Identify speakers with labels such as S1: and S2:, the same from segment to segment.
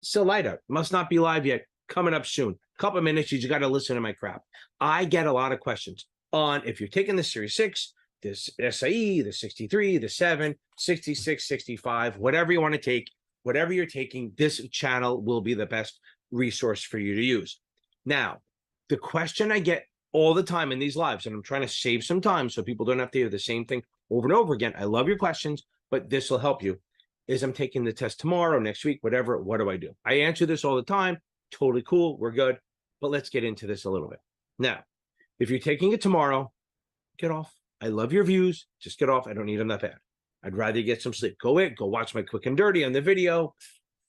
S1: Still light out. Must not be live yet. Coming up soon. Couple of minutes. You got to listen to my crap. I get a lot of questions on if you're taking the Series 6, this SIE, the 63, the 7, 66, 65, whatever you want to take, whatever you're taking, this channel will be the best resource for you to use. Now, the question I get all the time in these lives, and I'm trying to save some time so people don't have to hear the same thing over and over again. I love your questions, but this will help you. Is I'm taking the test tomorrow, next week, whatever. What do I do? I answer this all the time. Totally cool. We're good. But let's get into this a little bit. Now, if you're taking it tomorrow, get off. I love your views. Just get off. I don't need them that bad. I'd rather get some sleep. Go watch my quick and dirty on the video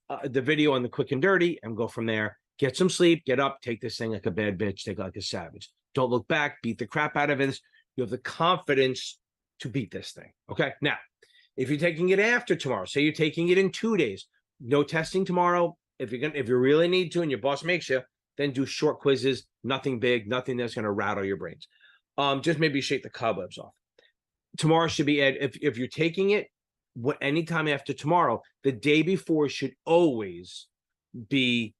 S1: on the quick and dirty, and go from there. Get some sleep. Get up. Take this thing like a bad bitch. Take it like a savage. Don't look back. Beat the crap out of it. You have the confidence to beat this thing. Okay. Now, if you're taking it after tomorrow, say you're taking it in 2 days, no testing tomorrow. If you really need to, and your boss makes you, then do short quizzes. Nothing big. Nothing that's going to rattle your brains. Just maybe shake the cobwebs off. Tomorrow should be if you're taking it anytime after tomorrow, the day before should always be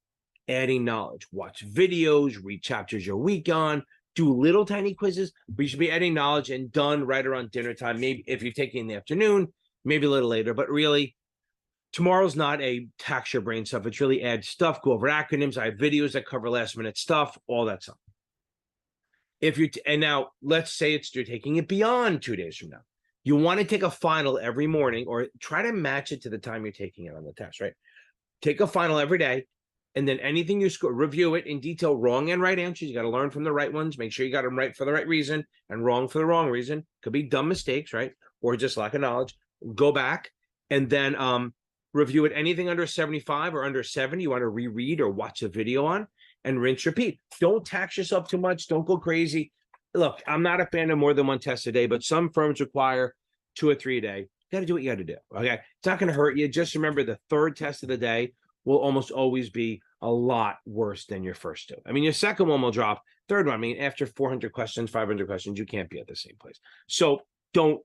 S1: adding knowledge. Watch videos, read chapters you're weak on, do little tiny quizzes, but you should be adding knowledge and done right around dinner time. Maybe if you're taking it in the afternoon, maybe a little later, but really tomorrow's not a tax your brain stuff. It's really add stuff, go over acronyms. I have videos that cover last minute stuff, all that stuff. And now let's say you're taking it beyond 2 days from now. You want to take a final every morning, or try to match it to the time you're taking it on the test, right? Take a final every day, and then anything you score, review it in detail, wrong and right answers. You got to learn from the right ones. Make sure you got them right for the right reason and wrong for the wrong reason. Could be dumb mistakes, right? Or just lack of knowledge. Go back and then review it. Anything under 75 or under 70, you want to reread or watch a video on, and rinse, repeat. Don't tax yourself too much. Don't go crazy. Look, I'm not a fan of more than one test a day, but some firms require 2 or 3 a day. You got to do what you got to do. Okay. It's not going to hurt you. Just remember the third test of the day will almost always be a lot worse than your first two. I mean, your second one will drop. Third one, I mean, after 400 questions, 500 questions, you can't be at the same place. So don't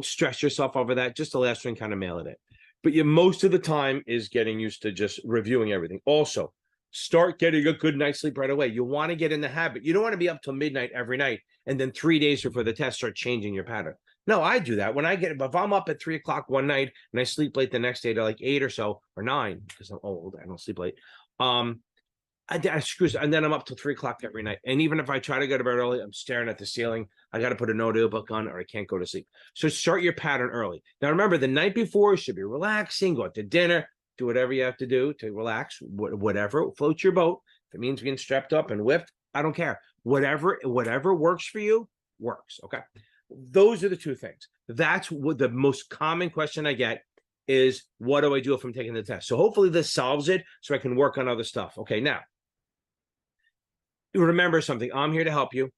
S1: stress yourself over that. Just the last one, kind of mail it in. But most of the time is getting used to just reviewing everything. Also, start getting a good night's sleep right away. You want to get in the habit. You don't want to be up till midnight every night, and then 3 days before the test start changing your pattern. No, I do that. If I'm up at 3 o'clock one night and I sleep late the next day to like 8 or so, or 9, because I'm old, I don't sleep late. I screw, and then I'm up till 3 o'clock every night. And even if I try to go to bed early, I'm staring at the ceiling. I got to put an audiobook on, or I can't go to sleep. So start your pattern early. Now remember, the night before should be relaxing. Go out to dinner. Do whatever you have to do to relax, whatever floats your boat. If it means being strapped up and whipped, I don't care. Whatever works for you, works. Okay. Those are the two things. That's what the most common question I get is, what do I do if I'm taking the test? So hopefully this solves it so I can work on other stuff. Okay. Now, remember something. I'm here to help you.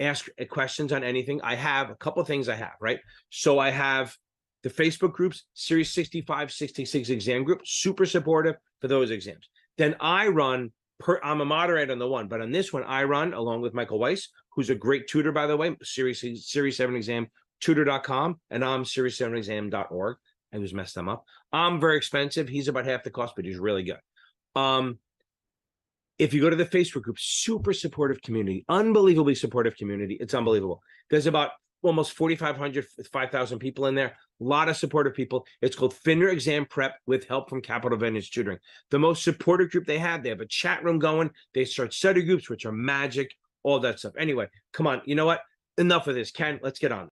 S1: Ask questions on anything. I have a couple of things I have, right? So I have the Facebook groups, Series 65, 66 exam group, super supportive for those exams. Then I run, I'm a moderator on the one, but on this one, I run along with Michael Weiss, who's a great tutor, by the way, Series 7 exam, tutor.com, and I'm series7exam.org. I just messed them up. I'm very expensive. He's about half the cost, but he's really good. If you go to the Facebook group, super supportive community, unbelievably supportive community. It's unbelievable. There's about almost 4,500, 5,000 people in there. A lot of supportive people. It's called FINRA Exam Prep with help from Capital Advantage Tutoring. The most supportive group they have a chat room going. They start study groups, which are magic, all that stuff. Anyway, come on. You know what? Enough of this. Ken, let's get on.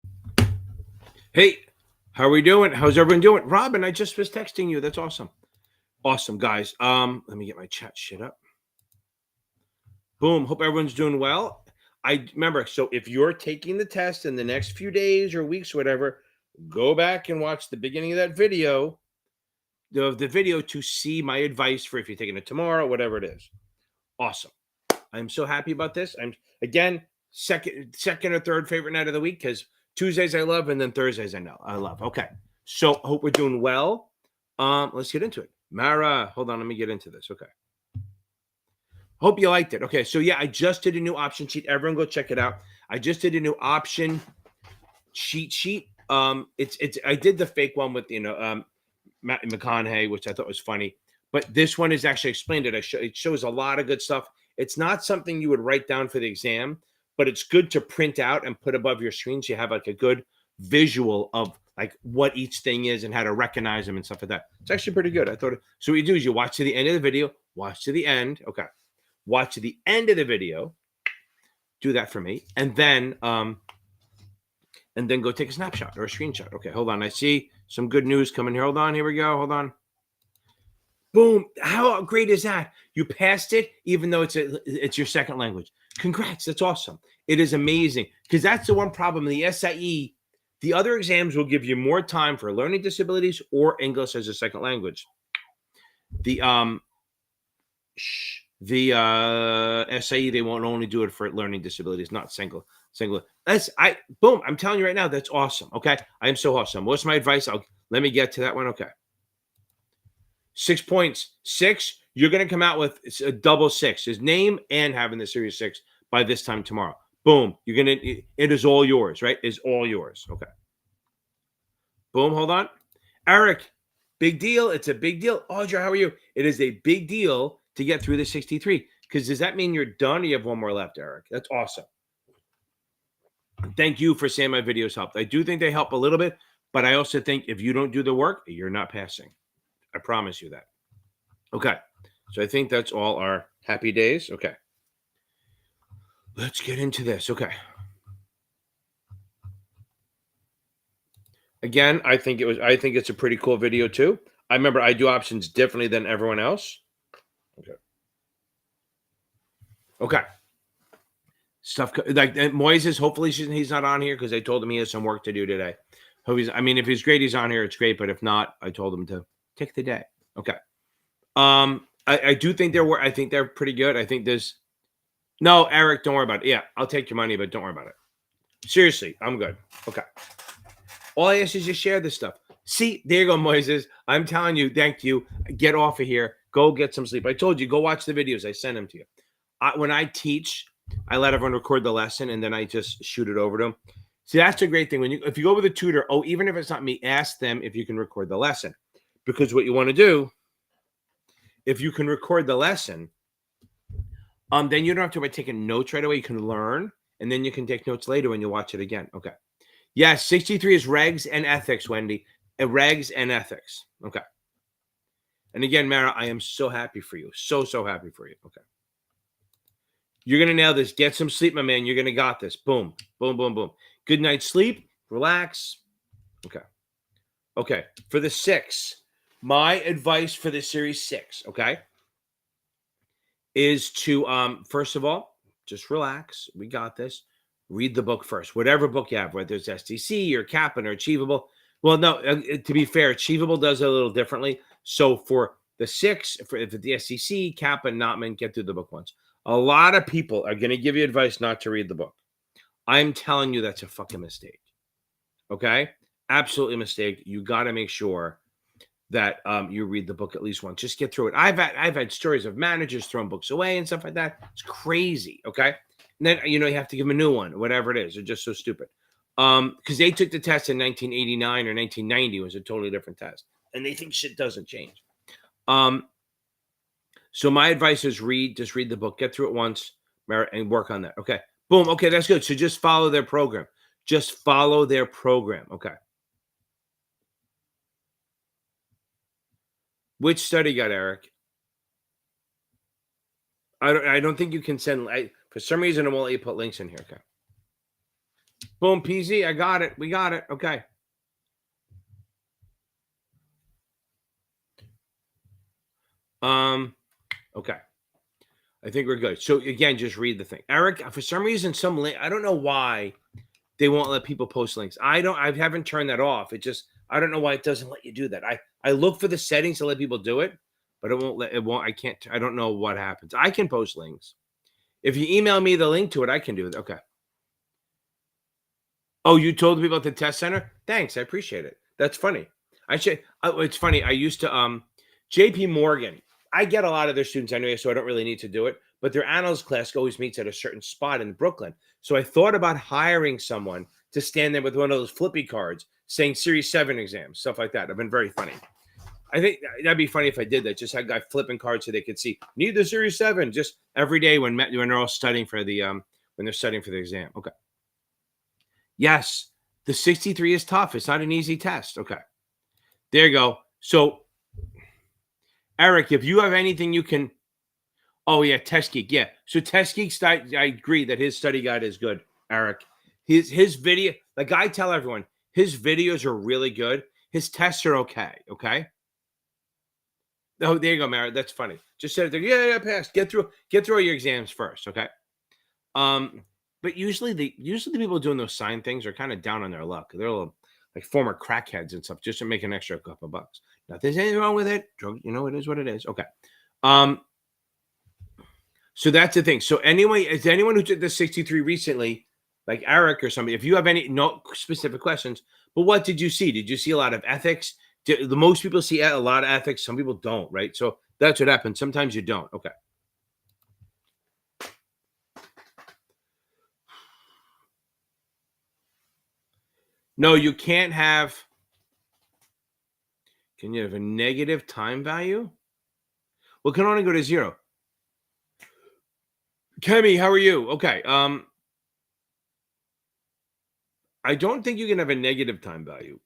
S1: Hey, how are we doing? How's everyone doing? Robin, I just was texting you. That's awesome. Awesome, guys. Let me get my chat shit up. Boom. Hope everyone's doing well. I remember, so if you're taking the test in the next few days or weeks, or whatever, go back and watch the beginning of that video, the video, to see my advice for if you're taking it tomorrow, whatever it is. Awesome. I'm so happy about this. I'm, again, second or third favorite night of the week, because Tuesdays I love, and then Thursdays I love. Okay. So I hope we're doing well. Let's get into it. Mara, hold on. Let me get into this. Okay. Hope you liked it. Okay, so yeah, I just did a new option sheet. Everyone go check it out. I just did a new option cheat sheet. I did the fake one with Matt McConaughey, which I thought was funny. but this one is actually explained. It shows a lot of good stuff. It's not something you would write down for the exam, but it's good to print out and put above your screen so you have like a good visual of like what each thing is and how to recognize them and stuff like that. It's actually pretty good. I thought so. What you do is you watch to the end of the video, watch to the end. Okay. Watch to the end of the video. Do that for me. And then go take a snapshot or a screenshot. Okay, hold on. I see some good news coming here. Hold on. Here we go. Hold on. Boom. How great is that? You passed it, even though it's your second language. Congrats. That's awesome. It is amazing. Because that's the one problem. The SIE, the other exams will give you more time for learning disabilities or English as a second language. The SIE, they won't only do it for learning disabilities, not single. Boom. I'm telling you right now, that's awesome. Okay. I am so awesome. What's my advice? Let me get to that one. Okay. 6 points. 6. You're going to come out with a double 6. His name and having the Series 6 by this time tomorrow. Boom. It is all yours, right? It's all yours. Okay. Boom. Hold on. Eric, big deal. It's a big deal. Audra, how are you? It is a big deal to get through the 63. Because does that mean you're done or you have one more left, Eric? That's awesome. Thank you for saying my videos helped. I do think they help a little bit, but I also think if you don't do the work, you're not passing. I promise you that. Okay. So I think that's all our happy days. Okay. Let's get into this. Okay. Again, I think it's a pretty cool video too. I remember I do options differently than everyone else. Okay. Okay. Stuff like Moises, hopefully he's not on here because I told him he has some work to do today. If he's great, he's on here. It's great. But if not, I told him to take the day. Okay. I do think I think they're pretty good. I think no, Eric, don't worry about it. Yeah, I'll take your money, but don't worry about it. Seriously, I'm good. Okay. All I ask is just share this stuff. See, there you go, Moises. I'm telling you, thank you. Get off of here. Go get some sleep. I told you, go watch the videos. I sent them to you. When I teach, I let everyone record the lesson and then I just shoot it over to them. See, that's a great thing. If you go with a tutor, even if it's not me, ask them if you can record the lesson. Because what you want to do, if you can record the lesson, then you don't have to be taking notes right away. You can learn, and then you can take notes later when you watch it again. Okay. Yes, 63 is regs and ethics, Wendy. Regs and ethics. Okay. And again, Mara, I am so happy for you. So happy for you. Okay. You're going to nail this. Get some sleep, my man. You're going to got this. Boom, boom, boom, boom. Good night's sleep. Relax. Okay. Okay. For the 6, my advice for the Series 6, okay, is to, first of all, just relax. We got this. Read the book first. Whatever book you have, whether it's STC or Kaplan or Achievable. Well, no, to be fair, Achievable does it a little differently. So for the 6, for the STC, Kaplan, Notman, get through the book once. A lot of people are going to give you advice not to read the book. I'm telling you that's a fucking mistake. Okay? Absolutely a mistake. You got to make sure that you read the book at least once. Just get through it. I've had stories of managers throwing books away and stuff like that. It's crazy. Okay? And then, you have to give them a new one, whatever it is. They're just so stupid. Because they took the test in 1989 or 1990. It was a totally different test. And they think shit doesn't change. So my advice is just read the book, get through it once, and work on that. Okay. Boom. Okay, that's good. So just follow their program. Just follow their program. Okay. Which study got Eric? I don't think you can send. For some reason, it won't let you put links in here. Okay. Boom, PZ. I got it. We got it. Okay. Okay. I think we're good. So again, just read the thing. Eric, for some reason, I don't know why they won't let people post links. I haven't turned that off. I don't know why it doesn't let you do that. I look for the settings to let people do it, but I don't know what happens. I can post links. If you email me the link to it, I can do it. Okay. Oh, you told people at the test center? Thanks. I appreciate it. That's funny. It's funny. I used to, JP Morgan. I get a lot of their students anyway, so I don't really need to do it. But their analyst class always meets at a certain spot in Brooklyn. So I thought about hiring someone to stand there with one of those flippy cards saying Series 7 exams, stuff like that. I've been very funny. I think that'd be funny if I did that. Just had a guy flipping cards so they could see need the Series 7 just every day when they're all studying for the when they're studying for the exam. Okay. Yes, the 63 is tough. It's not an easy test. Okay. There you go. So Eric, if you have anything you can, oh yeah, Test Geek. Yeah. So Test Geek, I agree that his study guide is good, Eric. His video, like I tell everyone, his videos are really good. His tests are okay. Okay. Oh, there you go, Mara. That's funny. Just said, yeah, pass. Get through all your exams first, okay? But usually the people doing those sign things are kind of down on their luck. They're a little like former crackheads and stuff, just to make an extra couple bucks. Nothing's anything wrong with it. Drug, it is what it is. Okay. So that's the thing. So anyway, is anyone who took the 63 recently, like Eric or somebody, if you have any no specific questions, but what did you see? Did you see a lot of ethics? The most people see a lot of ethics. Some people don't, right? So that's what happens. Sometimes you don't. Okay. No, you can't have. Can you have a negative time value? Well, it can only go to 0. Kemi, how are you? Okay. I don't think you can have a negative time value.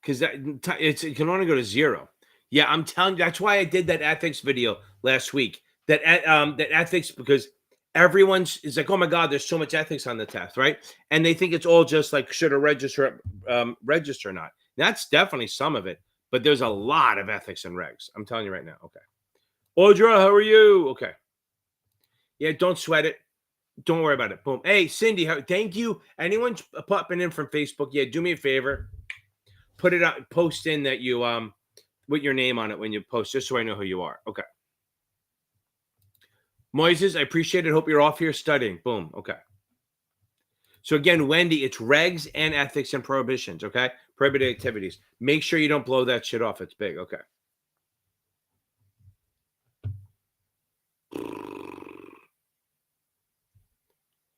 S1: Because it can only go to 0. Yeah, I'm telling you, that's why I did that ethics video last week. That ethics, because everyone's is like, oh my God, there's so much ethics on the test, right? And they think it's all just like should a register or not. That's definitely some of it, but there's a lot of ethics and regs. I'm telling you right now. Okay. Audra, how are you? Okay. Yeah, don't sweat it. Don't worry about it. Boom. Hey, Cindy, thank you. Anyone popping in from Facebook? Yeah, do me a favor. Put it out, post in that you with your name on it when you post, just so I know who you are. Okay. Moises, I appreciate it. Hope you're off here studying. Boom. Okay. So again, Wendy, it's regs and ethics and prohibitions. Okay. Prohibited activities. Make sure you don't blow that shit off. It's big. Okay.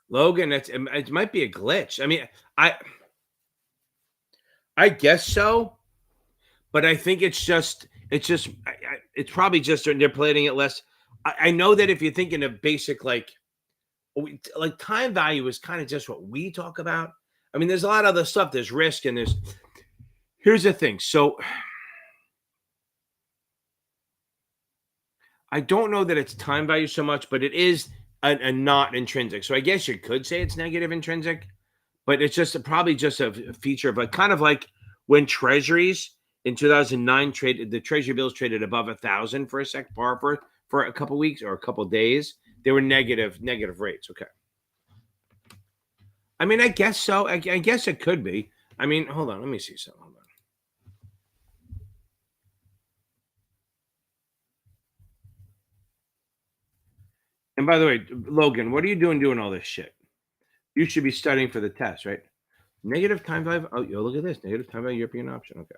S1: Logan, it might be a glitch. I mean, I guess so, but I think it's probably just they're playing it less. I know that if you're thinking of basic like time value is kind of just what we talk about. I mean, there's a lot of other stuff. There's risk and here's the thing. So I don't know that it's time value so much, but it is a not intrinsic. So I guess you could say it's negative intrinsic, but it's probably just a feature of kind of like when treasuries in 2009 the treasury bills traded above 1,000 for a sec bar for a couple weeks or a couple days. They were negative rates. Okay. I mean, I guess so. I guess it could be. I mean, hold on. Let me see something. Hold on. And by the way, Logan, what are you doing all this shit? You should be studying for the test, right? Negative time value. Oh, look at this. Negative time value European option. Okay.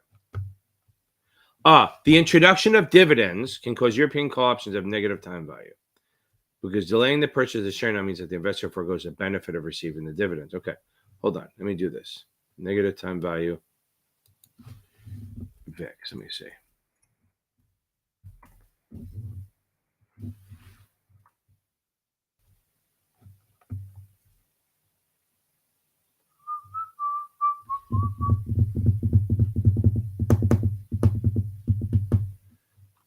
S1: The introduction of dividends can cause European call options of negative time value because delaying the purchase of the share now means that the investor forgoes the benefit of receiving the dividends. Okay. Hold on. Let me do this. Negative time value. VIX. Let me see.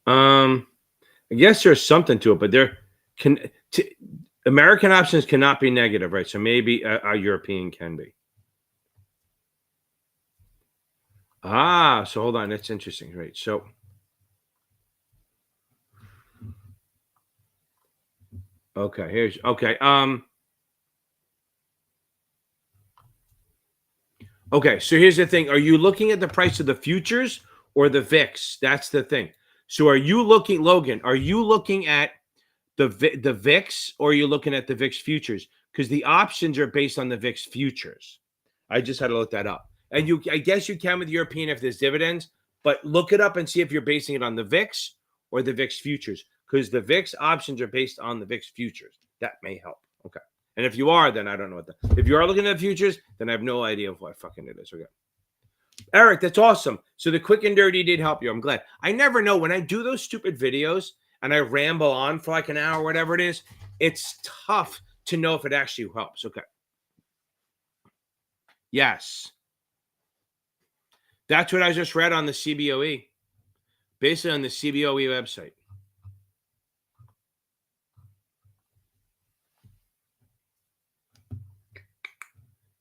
S1: I guess there's something to it, but American options cannot be negative, right? So maybe a European can be. So hold on, that's interesting, right? So okay, okay, so here's the thing. Are you looking at the price of the futures or the VIX? That's the thing. So are you looking, Logan, are you looking at the VIX or are you looking at the VIX futures? Because the options are based on the VIX futures. I just had to look that up. And I guess you can with European if there's dividends, but look it up and see if you're basing it on the VIX or the VIX futures. Because the VIX options are based on the VIX futures. That may help. Okay. And if you are, then I don't know what if you are looking at the futures, then I have no idea of what fucking it is. Okay. Eric, that's awesome. So the quick and dirty did help you. I'm glad. I never know when I do those stupid videos and I ramble on for like an hour, whatever it is, it's tough to know if it actually helps. Okay. Yes. That's what I just read on the CBOE. Basically on the CBOE website.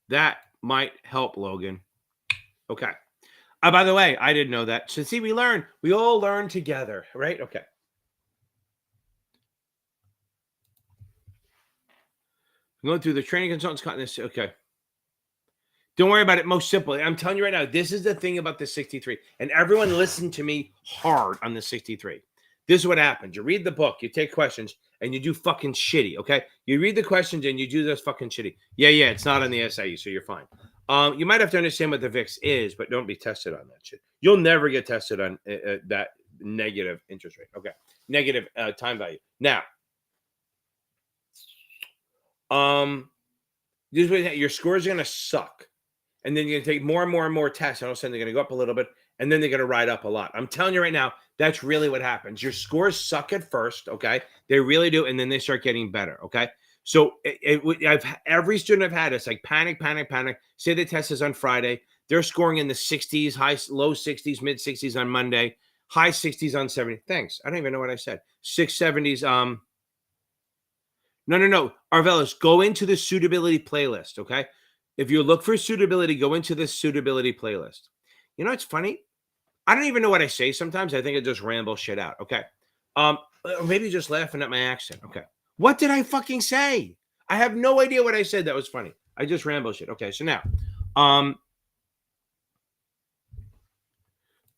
S1: That might help, Logan. Okay. By the way, I didn't know that. So see, we all learn together, right? Okay. I'm going through the training consultants caught this. Okay. Don't worry about it. Most simple. I'm telling you right now, this is the thing about the 63. And everyone listen to me hard on the 63. This is what happens. You read the book, you take questions, and you do fucking shitty, okay? You read the questions and you do this fucking shitty. Yeah, it's not on the SIE, so you're fine. You might have to understand what the VIX is, but don't be tested on that shit. You'll never get tested on that negative interest rate. Okay. Negative time value. Now, this way your scores are going to suck. And then you're going to take more and more and more tests. And all of a sudden, they're going to go up a little bit. And then they're going to ride up a lot. I'm telling you right now, that's really what happens. Your scores suck at first, okay? They really do. And then they start getting better, okay? So every student I've had, it's like panic. Say the test is on Friday. They're scoring in the 60s, low 60s, mid 60s on Monday, high 60s on 70. Thanks. I don't even know what I said. 670s. No. Arvelis, go into the suitability playlist, okay? If you look for suitability, go into this suitability playlist. You know, it's funny. I don't even know what I say sometimes. I think I just ramble shit out. Okay. Or maybe just laughing at my accent. Okay. What did I fucking say? I have no idea what I said that was funny. I just ramble shit. Okay. So now,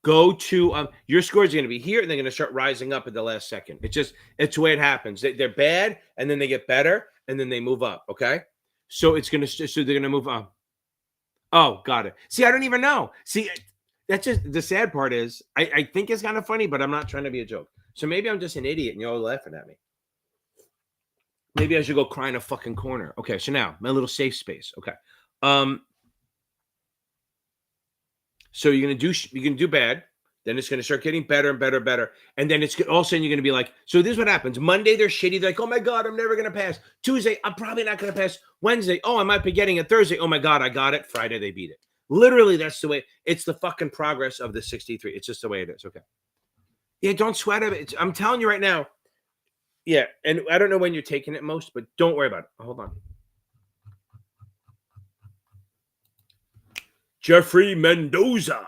S1: go to your scores are going to be here and they're going to start rising up at the last second. It's the way it happens. They're bad and then they get better and then they move up. Okay. So they're going to move on. Oh, got it. See, I don't even know. See, that's just the sad part is I think it's kind of funny, but I'm not trying to be a joke. So maybe I'm just an idiot and you're all laughing at me. Maybe I should go cry in a fucking corner. Okay, so now my little safe space. Okay. So you're gonna do bad. Then it's going to start getting better and better. And then all of a sudden you're going to be like, so this is what happens. Monday, they're shitty. They're like, oh my God, I'm never going to pass. Tuesday, I'm probably not going to pass. Wednesday, oh, I might be getting it. Thursday, oh my God, I got it. Friday, they beat it. Literally, that's the way. It's the fucking progress of the 63. It's just the way it is. Okay. Yeah, don't sweat it. I'm telling you right now. Yeah, and I don't know when you're taking it most, but don't worry about it. Hold on. Jeffrey Mendoza.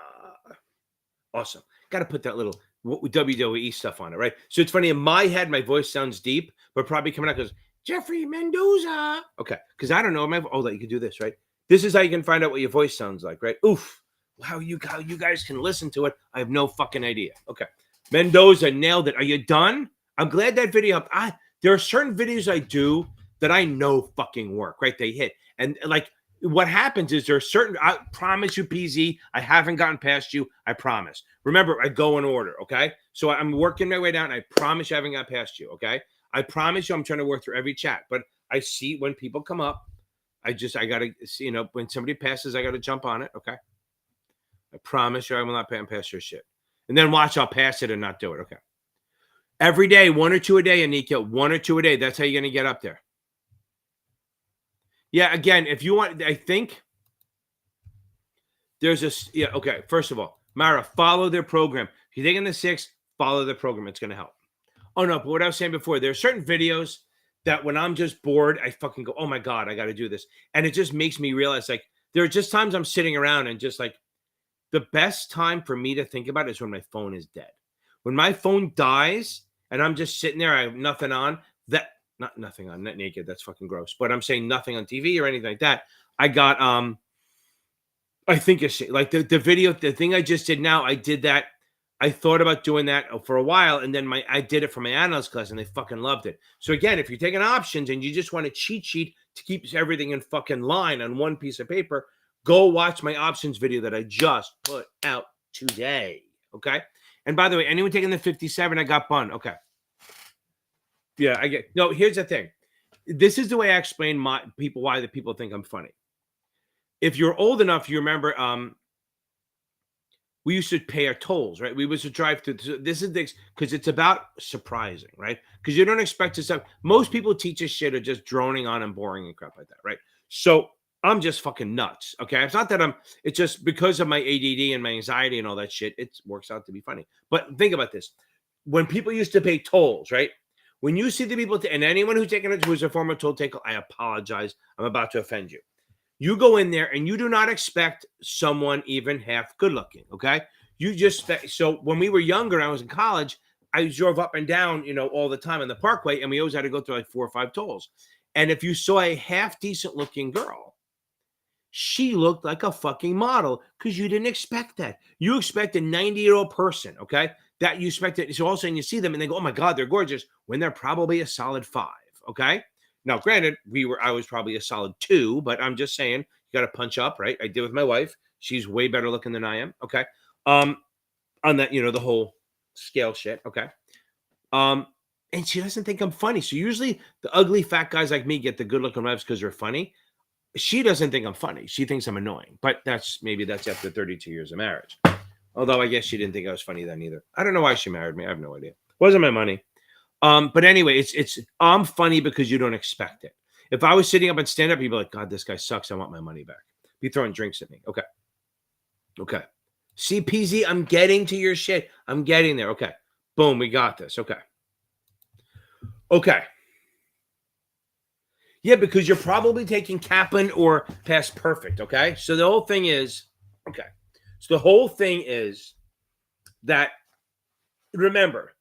S1: Awesome. Got to put that little WWE stuff on it, right? So it's funny. In my head, my voice sounds deep, but probably coming out goes, Jeffrey Mendoza. Okay. Because I don't know. That you can do this, right? This is how you can find out what your voice sounds like, right? Oof. How you guys can listen to it. I have no fucking idea. Okay. Mendoza nailed it. Are you done? I'm glad that video. There are certain videos I do that I know fucking work, right? They hit. And like, what happens is there's I promise you, PZ, I haven't gotten past you. I promise. Remember, I go in order. Okay. So I'm working my way down. I promise you I haven't got past you. Okay. I promise you I'm trying to work through every chat, but I see when people come up, I got to see, when somebody passes, I got to jump on it. Okay. I promise you I will not pass your shit. And then watch, I'll pass it and not do it. Okay. Every day, 1 or 2 a day, Anika, 1 or 2 a day. That's how you're going to get up there. Yeah, again, if you want, I think there's okay. First of all, Mara, follow their program. If you're taking the 6, follow the program. It's going to help. Oh, no, but what I was saying before, there are certain videos that when I'm just bored, I fucking go, oh my God, I got to do this. And it just makes me realize, like, there are just times I'm sitting around and just like, the best time for me to think about it is when my phone is dead. When my phone dies and I'm just sitting there, I have nothing on, nothing on, not naked. That's fucking gross. But I'm saying nothing on TV or anything like that. I got, I think it's like the video, the thing I just did now, I did that. I thought about doing that for a while. And then I did it for my analyst class and they fucking loved it. So again, if you're taking options and you just want a cheat sheet to keep everything in fucking line on one piece of paper, go watch my options video that I just put out today. Okay. And by the way, anyone taking the 57, I got bun. Okay. Yeah, I get. No, here's the thing. this is the way I explain why the people think I'm funny. If you're old enough, you remember we used to pay our tolls, right? We used to drive through. This is because it's about surprising, right? Because you don't expect to stuff. Most people teach us shit are just droning on and boring and crap like that, right? So I'm just fucking nuts. Okay. It's not that it's just because of my ADD and my anxiety and all that shit, it works out to be funny. But think about this. When people used to pay tolls, right? When you see the people, and anyone who's taken it who's a former toll taker, I apologize. I'm about to offend you. You go in there and you do not expect someone even half good looking. Okay. You just, so when we were younger, I was in college, I drove up and down, all the time on the parkway, and we always had to go through like 4 or 5 tolls. And if you saw a half decent looking girl, she looked like a fucking model because you didn't expect that. You expect a 90-year-old person, okay? That you expect it. So all of a sudden you see them and they go, oh my God, they're gorgeous, when they're probably a solid 5, okay? Now, granted, I was probably a solid 2, but I'm just saying, you got to punch up, right? I did with my wife. She's way better looking than I am, okay? On that, the whole scale shit, okay? And she doesn't think I'm funny. So usually the ugly fat guys like me get the good looking wives because they're funny. She doesn't think I'm funny. She thinks I'm annoying. But that's after 32 years of marriage. Although I guess she didn't think I was funny then either. I don't know why she married me. I have no idea. It wasn't my money. But anyway, I'm funny because you don't expect it. If I was sitting up and stand up, you'd be like, God, this guy sucks. I want my money back. Be throwing drinks at me. Okay. CPZ, I'm getting to your shit. I'm getting there. Okay. Boom, we got this. Okay. Yeah, because you're probably taking Kaplan or past perfect. Okay. So the whole thing is, that, remember,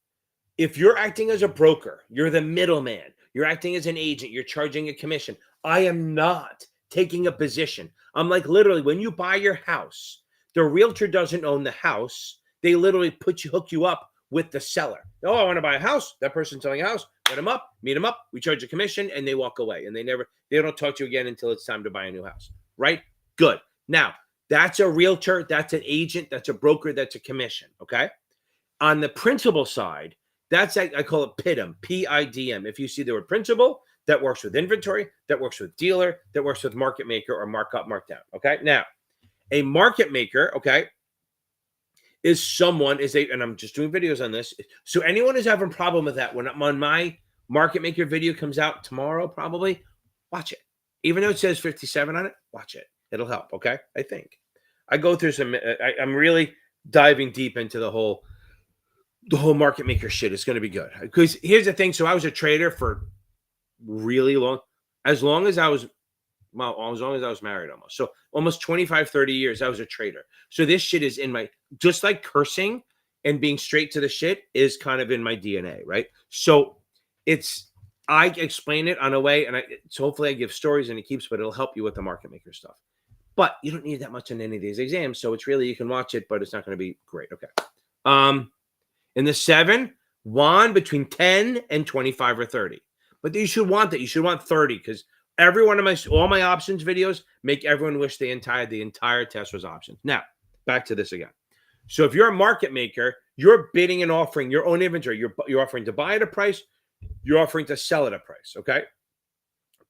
S1: if you're acting as a broker, you're the middleman, you're acting as an agent, you're charging a commission. I am not taking a position. I'm like, literally, when you buy your house, the realtor doesn't own the house. They literally hook you up with the seller. Oh, I want to buy a house. That person's selling a house. Let them up, meet them up. We charge a commission and they walk away. And they don't talk to you again until it's time to buy a new house. Right? Good. Now, that's a realtor. That's an agent. That's a broker. That's a commission. Okay. On the principal side, that's, I call it PIDM, PIDM. If you see the word principal, that works with inventory, that works with dealer, that works with market maker or markup, markdown. Okay. Now, a market maker, okay, and I'm just doing videos on this. So anyone who's having a problem with that, when my market maker video comes out tomorrow, probably watch it. Even though it says 57 on it, watch it. It'll help. Okay. I think I go through I'm really diving deep into the whole market maker shit. Is going to be good because here's the thing. So I was a trader for really long, as long as I was married almost. So almost 25, 30 years, I was a trader. So this shit is in just like cursing and being straight to the shit is kind of in my DNA, right? So I explain it on a way, and so hopefully I give stories and but it'll help you with the market maker stuff. But you don't need that much in any of these exams. So it's really, you can watch it, but it's not going to be great. Okay. In the 7, won between 10 and 25 or 30. But you should want that. You should want 30 because all my options videos make everyone wish the entire test was options. Now, back to this again. So if you're a market maker, you're bidding and offering your own inventory. You're offering to buy at a price. You're offering to sell at a price. Okay.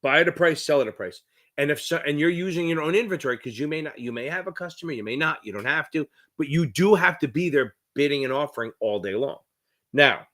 S1: Buy at a price, sell at a price. And and you're using your own inventory because you may have a customer, you may not, you don't have to, but you do have to be there bidding and offering all day long. Now,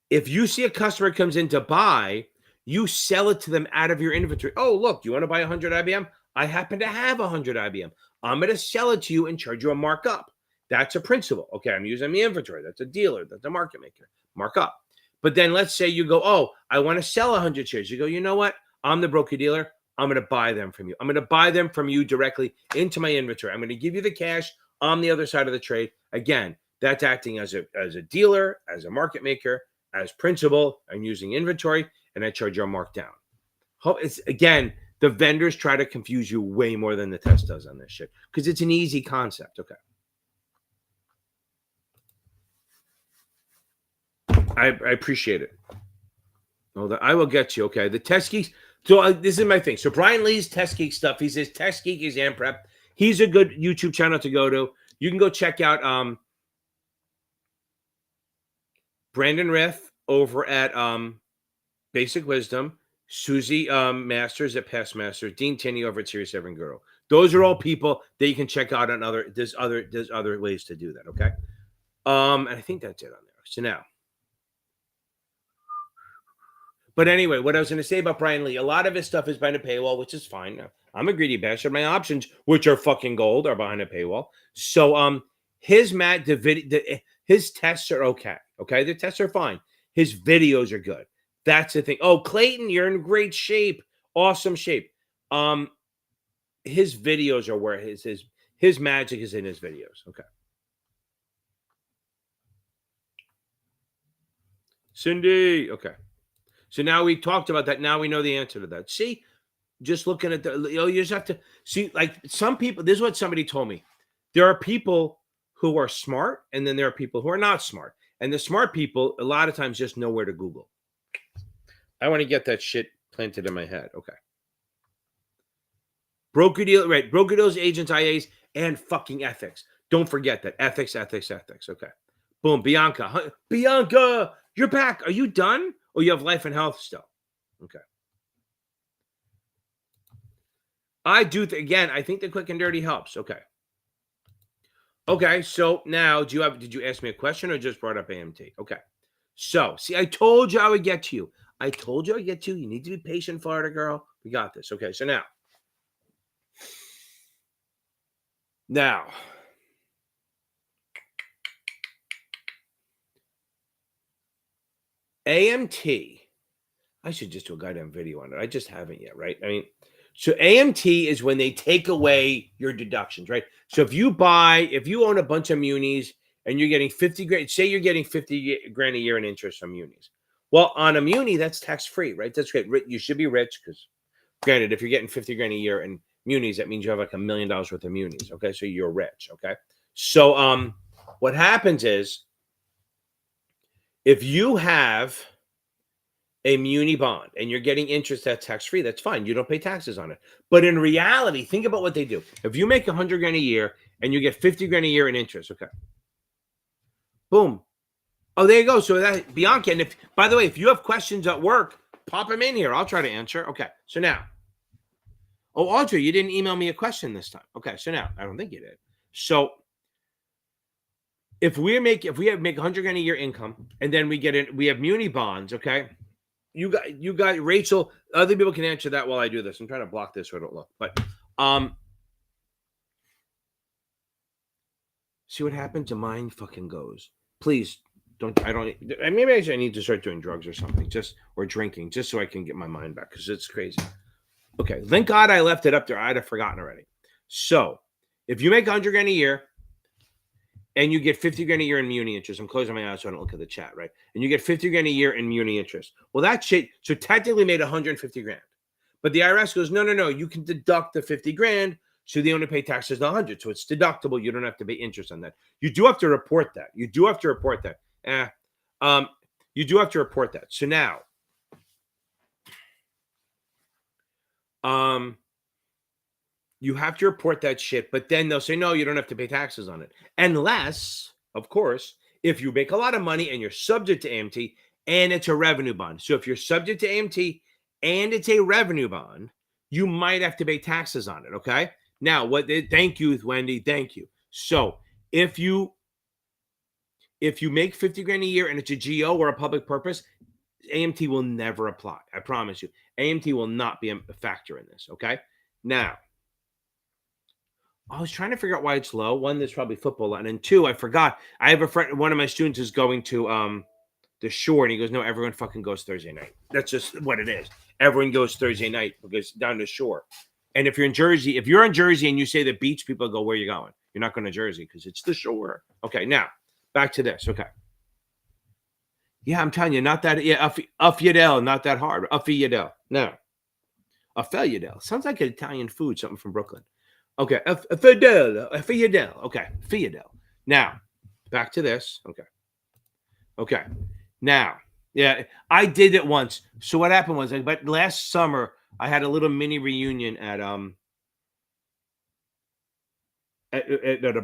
S1: if you see a customer comes in to buy, you sell it to them out of your inventory. Oh, look, you want to buy 100 IBM? I happen to have 100 IBM. I'm going to sell it to you and charge you a markup. That's a principal. Okay, I'm using the inventory. That's a dealer. That's a market maker. Markup. But then let's say you go, oh, I want to sell 100 shares. You go, you know what? I'm the broker dealer. I'm going to buy them from you. I'm going to buy them from you directly into my inventory. I'm going to give you the cash on the other side of the trade. Again, that's acting as a dealer, as a market maker, as principal. I'm using inventory, and I charge you a markdown. Again, the vendors try to confuse you way more than the test does on this shit because it's an easy concept. Okay. I appreciate it. I will get you. Okay. The test geeks. So this is my thing. So Brian Lee's Test Geek stuff. He says Test Geek exam prep. He's a good YouTube channel to go to. You can go check out Brandon Riff over at Basic Wisdom. Susie Masters at Past Masters, Dean Tinney over at Series 7 Girl. Those are all people that you can check out on other. There's other ways to do that. Okay. And I think that's it on there. So now, but anyway, what I was going to say about Brian Lee, a lot of his stuff is behind a paywall, which is fine. I'm a greedy bastard. My options, which are fucking gold, are behind a paywall. So his his tests are okay. Okay, the tests are fine. His videos are good. That's the thing. Oh, Clayton, you're in great shape. Awesome shape. His videos are where his magic is in his videos. Okay. Cindy. Okay. So now we talked about that. Now we know the answer to that. See, just looking at you just have to see, like some people, this is what somebody told me. There are people who are smart, and then there are people who are not smart. And the smart people, a lot of times, just know where to Google. I want to get that shit planted in my head. Okay. Broker deal, right? Broker deals, agents, IAs, and fucking ethics. Don't forget that. Ethics. Okay. Boom. Bianca. Bianca, you're back. Are you done? Or you have life and health still? Okay. I do again. I think the quick and dirty helps. Okay. Okay. So now, did you ask me a question or just brought up AMT? Okay. So see, I told you I would get to you. I told you I'd get to you. You need to be patient, Florida girl. We got this. Okay. So now, AMT. I should just do a goddamn video on it. I just haven't yet, right? I mean, so AMT is when they take away your deductions, right? So if you own a bunch of munis and you're getting 50 grand, say you're getting 50 grand a year in interest from munis. Well, on a muni, that's tax free, right? That's great. You should be rich because, granted, if you're getting 50 grand a year in munis, that means you have like $1 million worth of munis. Okay, so you're rich. Okay, so what happens is if you have a muni bond and you're getting interest that's tax free, that's fine. You don't pay taxes on it. But in reality, think about what they do. If you make 100 grand a year and you get 50 grand a year in interest, okay, boom. Oh, there you go. So that Bianca, and if by the way, if you have questions at work, pop them in here. I'll try to answer. Okay. So now, oh, Audrey, you didn't email me a question this time. Okay. So now, I don't think you did. So if we make 100 grand a year income and then we have muni bonds, okay. You got Rachel. Other people can answer that while I do this. I'm trying to block this so I don't look. But see what happens? Your mind fucking goes. Please don't. I don't. Maybe I need to start doing drugs or something, or drinking, just so I can get my mind back because it's crazy. Okay, thank God I left it up there. I'd have forgotten already. So if you make 100 grand a year and you get 50 grand a year in muni interest. I'm closing my eyes so I don't look at the chat, right? And you get 50 grand a year in muni interest. Well, that shit, so technically made 150 grand. But the IRS goes, no, you can deduct the 50 grand. So they only pay taxes on 100. So it's deductible. You don't have to pay interest on that. You do have to report that. You do have to report that. So now, you have to report that shit, but then they'll say, no, you don't have to pay taxes on it. Unless, of course, if you make a lot of money and you're subject to AMT and it's a revenue bond. So if you're subject to AMT and it's a revenue bond, you might have to pay taxes on it. Okay. Now, thank you, Wendy. Thank you. So if you make 50 grand a year and it's a GO or a public purpose, AMT will never apply. I promise you. AMT will not be a factor in this. Okay. Now, I was trying to figure out why it's low. One, there's probably football on, and two, I forgot. I have a friend. One of my students is going to the shore, and he goes, "No, everyone fucking goes Thursday night. That's just what it is. Everyone goes Thursday night because down the shore. And if you're in Jersey and you say the beach, people go, where are you going? You're not going to Jersey because it's the shore. Okay, now back to this. Okay. Yeah, I'm telling you, not that. Yeah, Uffyadel, not that hard. Uffyadel. No, Uffyadel sounds like an Italian food, something from Brooklyn. Okay, Fidel. Okay, Fidel. Now, back to this. Okay. Now, yeah, I did it once. So what happened was, but last summer I had a little mini reunion at a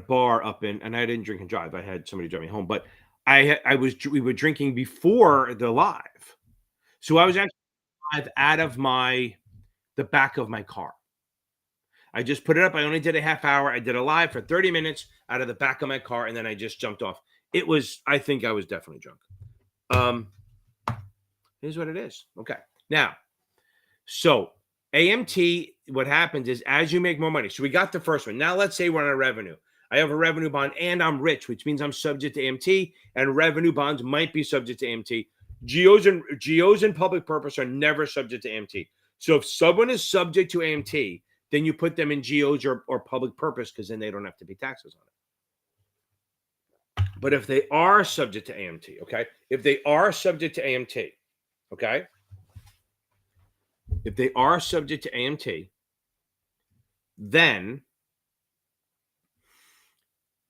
S1: bar up in, and I didn't drink and drive. I had somebody drive me home, but we were drinking before the live. So I was actually live out of the back of my car. I just put it up. I only did a half hour. I did a live for 30 minutes out of the back of my car, and then I just jumped off. I think I was definitely drunk. Here's what it is. Okay. Now, so AMT, what happens is as you make more money. So we got the first one. Now let's say we're on a revenue. I have a revenue bond and I'm rich, which means I'm subject to AMT, and revenue bonds might be subject to AMT. GOs and public purpose are never subject to AMT. So if someone is subject to AMT, then you put them in GOs or public purpose, because then they don't have to pay taxes on it. But if they are subject to AMT, okay? If they are subject to AMT, okay? If they are subject to AMT, then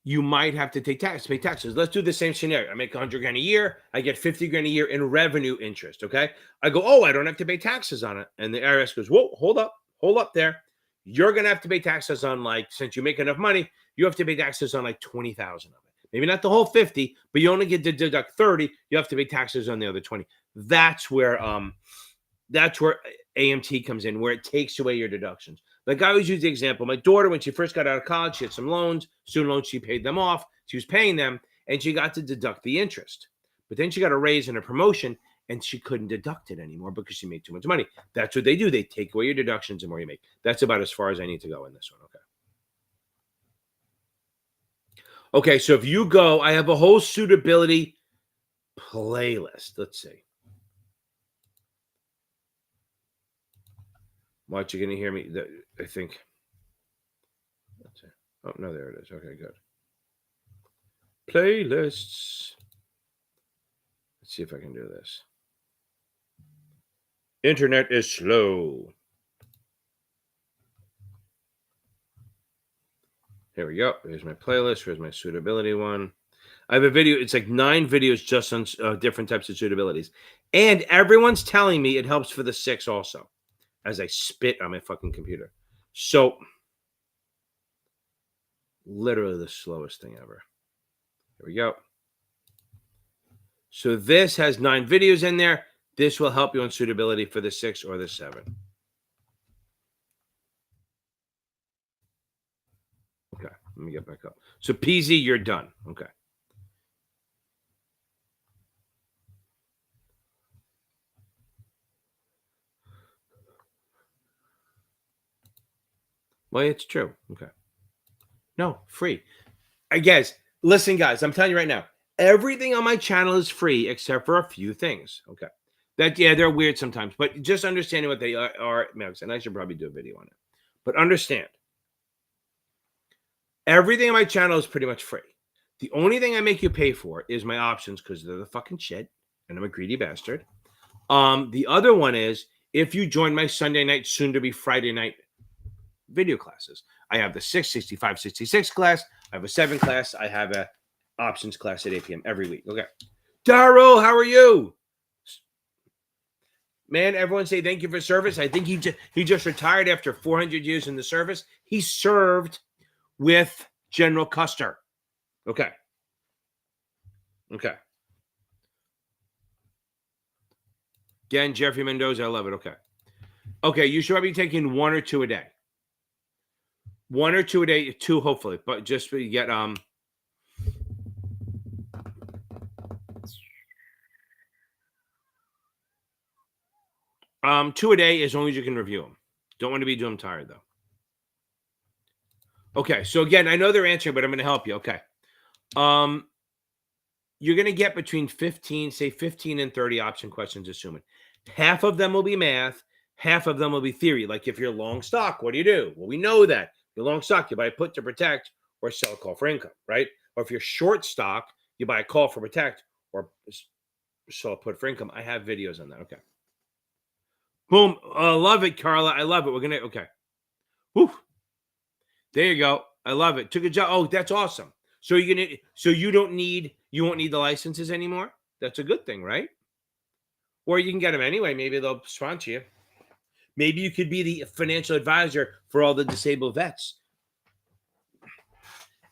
S1: you might have to pay taxes. Let's do the same scenario. I make 100 grand a year. I get 50 grand a year in revenue interest, okay? I go, oh, I don't have to pay taxes on it. And the IRS goes, whoa, hold up there. You're going to have to pay taxes on, like, since you make enough money, you have to pay taxes on like 20,000 of it. Maybe not the whole 50, but you only get to deduct 30. You have to pay taxes on the other 20. That's where AMT comes in, where it takes away your deductions. Like I always use the example, my daughter, when she first got out of college, she had some loans, student loans, she paid them off. She was paying them, and she got to deduct the interest. But then she got a raise and a promotion, and she couldn't deduct it anymore because she made too much money. That's what they do. They take away your deductions the more you make. That's about as far as I need to go in this one. Okay, so if you go, I have a whole suitability playlist. Let's see. Watch, you're going to hear me. I think. Let's see. Oh, no, there it is. Okay, good. Playlists. Let's see if I can do this. Internet is slow. Here we go. Here's my playlist. Here's my suitability one. I have a video. It's like 9 videos just on different types of suitabilities. And everyone's telling me it helps for the 6 also, as I spit on my fucking computer. So, literally the slowest thing ever. Here we go. So this has 9 videos in there. This will help you on suitability for the 6 or the 7. Okay, let me get back up. So PZ, you're done. Okay. Well, it's true. Okay. No, free. I guess. Listen, guys, I'm telling you right now, everything on my channel is free except for a few things. Okay. They're weird sometimes, but just understanding what they are makes, and I should probably do a video on it. But understand, everything on my channel is pretty much free. The only thing I make you pay for is my options, because they're the fucking shit, and I'm a greedy bastard. The other one is if you join my Sunday night, soon to be Friday night video classes. I have the 6, 65, 66 class. I have a 7 class. I have a options class at 8 p.m. every week. Okay. Daryl, how are you? Man, everyone say thank you for service. I think he just retired after 400 years in the service. He served with General Custer. Okay. Okay. Again, Jeffrey Mendoza, I love it. Okay. Okay, you should be taking 1 or 2 a day. 1 or 2 a day, 2 hopefully, but just so you get 2 a day as long as you can review them. Don't want to be doing tired though. Okay, so again, I know they're answering, but I'm going to help you. Okay. You're going to get between 15 and 30 option questions, assuming. Half of them will be math, half of them will be theory. Like if you're long stock, what do you do? Well, we know that. You're long stock, you buy a put to protect or sell a call for income, right? Or if you're short stock, you buy a call for protect or sell a put for income. I have videos on that. Okay. Boom. I love it, Carla. I love it. We're going to, okay. Whew. There you go. I love it. Took a job. Oh, that's awesome. So you won't need the licenses anymore. That's a good thing, right? Or you can get them anyway. Maybe they'll sponsor you. Maybe you could be the financial advisor for all the disabled vets.